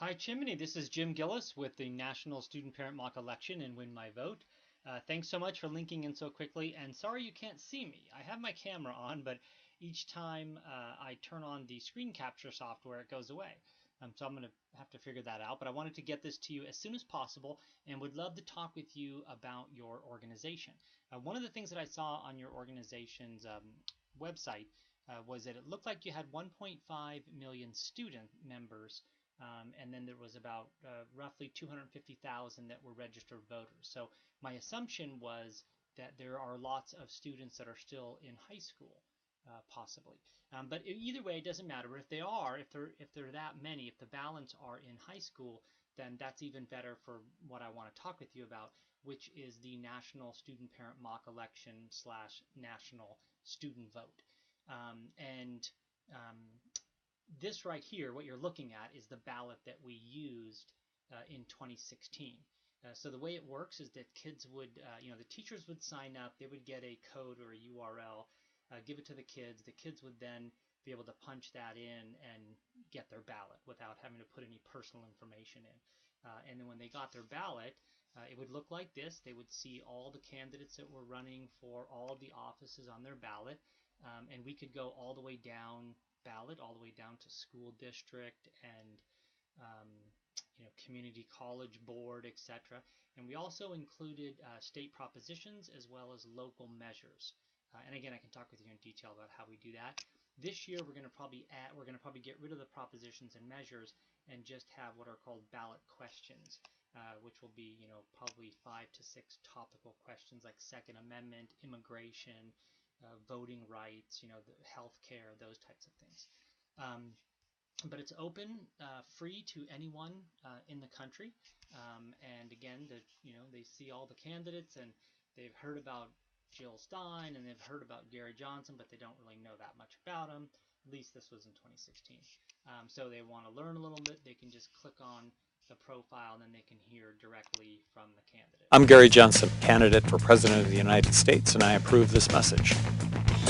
Hi, Chimney. This is Jim Gillis with the National Student Parent Mock Election and Win My Vote. Thanks so much for linking in so quickly, and sorry you can't see me. I have my camera on, but each time I turn on the screen capture software, it goes away. So I'm going to have to figure that out, but I wanted to get this to you as soon as possible and would love to talk with you about your organization. One of the things that I saw on your organization's website was that it looked like you had 1.5 million student members, and then there was about roughly 250,000 that were registered voters. So my assumption was that there are lots of students that are still in high school, possibly. But either way, it doesn't matter. If they are, if there are that many, if the balance are in high school, then that's even better for what I want to talk with you about, which is the National Student Parent Mock Election slash National Student Vote. And This right here, what you're looking at, is the ballot that we used in 2016. So the way it works is that kids would, the teachers would sign up, they would get a code or a URL, give it to the kids. The kids would then be able to punch that in and get their ballot without having to put any personal information in. And then when they got their ballot, it would look like this. They would see all the candidates that were running for all the offices on their ballot, and we could go all the way down ballot, all the way down to school district and um, community college board, etc. And we also included state propositions as well as local measures. And again, I can talk with you in detail about how we do that. This year, we're going to probably get rid of the propositions and measures and just have what are called ballot questions, which will be probably 5 to 6 topical questions like Second Amendment, immigration, voting rights, the health care, those types of things. Um, but it's open, free to anyone in the country. And again, they see all the candidates and they've heard about Jill Stein and they've heard about Gary Johnson, but they don't really know that much about him. At least this was in 2016. So they want to learn a little bit. They can just click on the profile and then they can hear directly from the candidate. I'm Gary Johnson, candidate for President of the United States, and I approve this message.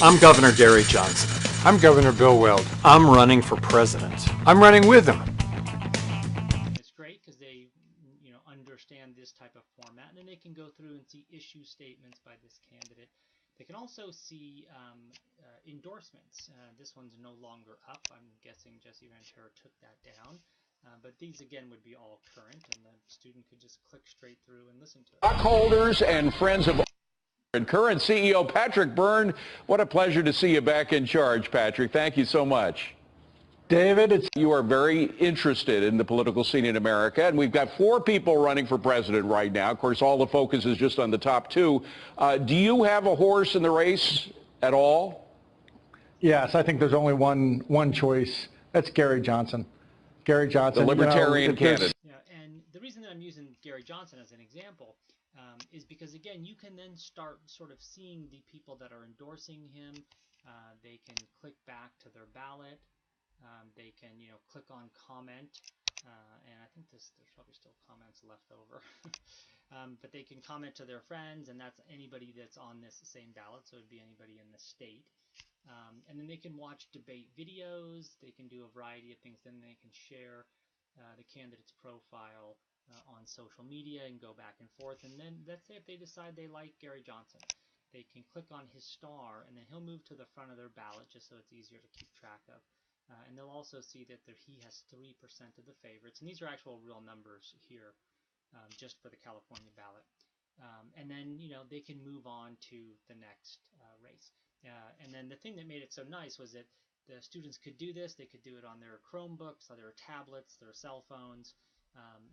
I'm Governor Gary Johnson. I'm Governor Bill Weld. I'm running for president. I'm running with him. It's great because they understand this type of format, and then they can go through and see issue statements by this candidate. They can also see endorsements. This one's no longer up. I'm guessing Jesse Ventura took that down. But these again would be all current, and the student could just click straight through and listen to it. Stockholders and friends of and current CEO Patrick Byrne, what a pleasure to see you back in charge, Patrick. Thank you so much. David, You are very interested in the political scene in America, and we've got 4 people running for president right now. Of course, all the focus is just on the top 2. Do you have a horse in the race at all? yes, I think there's only one choice. That's Gary Johnson. Gary Johnson, The libertarian candidate. Yeah, and the reason that I'm using Gary Johnson as an example is because, again, you can then start sort of seeing the people that are endorsing him. They can click back to their ballot. They can, click on comment, and I think there's probably still comments left over. But they can comment to their friends, and that's anybody that's on this same ballot, so it'd be anybody in the state. And then they can watch debate videos. They can do a variety of things. Then they can share the candidate's profile on social media and go back and forth. And then let's say if they decide they like Gary Johnson, they can click on his star, and then he'll move to the front of their ballot just so it's easier to keep track of. And they'll also see that he has 3% of the favorites. And these are actual real numbers here, just for the California ballot. And then, they can move on to the next race. And then the thing that made it so nice was that the students could do this. They could do it on their Chromebooks, on their tablets, their cell phones.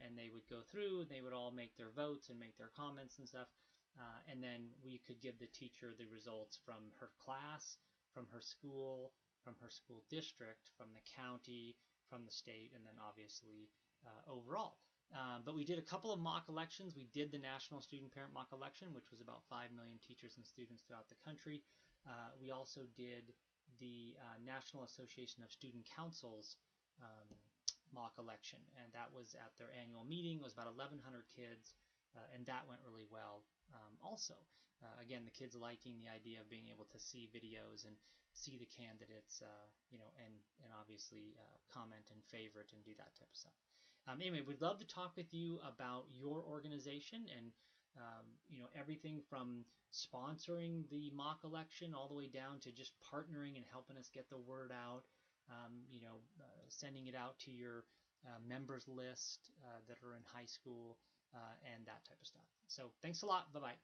And they would go through, and they would all make their votes and make their comments and stuff. And then we could give the teacher the results from her class, from her school district, from the county, from the state, and then obviously overall. But we did a couple of mock elections. We did the National Student Parent Mock Election, which was about 5 million teachers and students throughout the country. We also did the National Association of Student Councils mock election, and that was at their annual meeting. It was about 1,100 kids, and that went really well also. Again, the kids liking the idea of being able to see videos and see the candidates, and obviously comment and favorite and do that type of stuff. Anyway, we'd love to talk with you about your organization and everything from sponsoring the mock election all the way down to just partnering and helping us get the word out. Sending it out to your members list that are in high school and that type of stuff. So thanks a lot. Bye-bye.